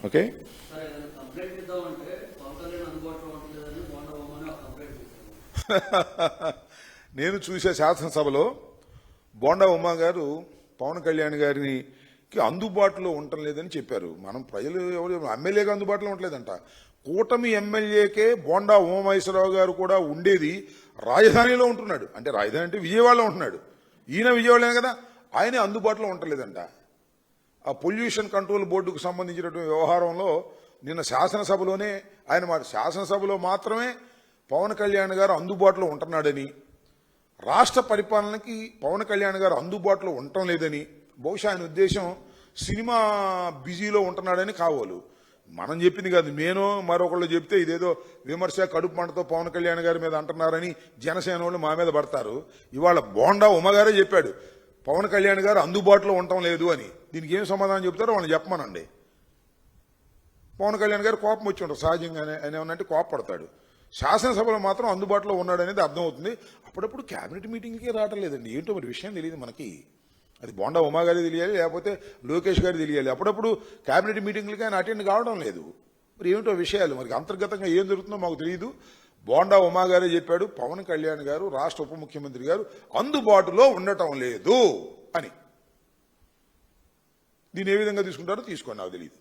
Okay. నేను చూసే శాసనసభలో బోండా ఉమా గారు పవన్ కళ్యాణ్ గారిని అందుబాటులో ఉండటం లేదని చెప్పారు. మనం ప్రజలు ఎవరు ఎమ్మెల్యేగా అందుబాటులో ఉండలేదంట. కూటమి ఎమ్మెల్యేకే బోండా ఉమామహేశ్వరరావు గారు కూడా ఉండేది రాజధానిలో ఉంటున్నాడు. అంటే రాజధాని అంటే విజయవాడలో ఉంటున్నాడు. ఈయన విజయవాడలే కదా, ఆయనే అందుబాటులో ఉండలేదంట. ఆ పొల్యూషన్ కంట్రోల్ బోర్డుకు సంబంధించినటువంటి వ్యవహారంలో నిన్న శాసనసభలోనే ఆయన మాట, శాసనసభలో మాత్రమే పవన్ కళ్యాణ్ గారు అందుబాటులో ఉంటున్నాడని, రాష్ట్ర పరిపాలనకి పవన్ కళ్యాణ్ గారు అందుబాటులో ఉండటం లేదని, బహుశా ఆయన ఉద్దేశం సినిమా బిజీలో ఉంటున్నాడని కావాలి. మనం చెప్పింది కాదు, నేను మరొకళ్ళు చెప్తే ఇదేదో విమర్శ కడుపు మంటతో పవన్ కళ్యాణ్ గారి మీద అంటున్నారని జనసేన వాళ్ళు మా మీద పడతారు. ఇవాళ బోండా ఉమ్మగారే చెప్పాడు పవన్ కళ్యాణ్ గారు అందుబాటులో ఉండటం లేదు అని. దీనికి ఏం సమాధానం చెప్తారో వాళ్ళని చెప్పమనండి. పవన్ కళ్యాణ్ గారు కోపం వచ్చి ఉంటారు సహజంగానే, ఆయన ఏమన్నంటే కోపపడతాడు. శాసనసభలో మాత్రం అందుబాటులో ఉన్నాడు అనేది అర్థమవుతుంది. అప్పుడప్పుడు క్యాబినెట్ మీటింగ్కే రావటం లేదండి, ఏంటో మరి విషయం తెలియదు మనకి. అది బోండా ఉమా గారికి తెలియాలి, లేకపోతే లోకేష్ గారికి తెలియాలి. అప్పుడప్పుడు క్యాబినెట్ మీటింగ్లకి ఆయన అటెండ్ కావడం లేదు. మరి ఏమిటో విషయాలు, మరి అంతర్గతంగా ఏం జరుగుతుందో మాకు తెలియదు. బోండా ఉమా గారే చెప్పాడు పవన్ కళ్యాణ్ గారు రాష్ట్ర ఉప ముఖ్యమంత్రి గారు అందుబాటులో ఉండటం లేదు అని. దీన్ని ఏ విధంగా తీసుకుంటారో తీసుకోండి, నాకు తెలియదు.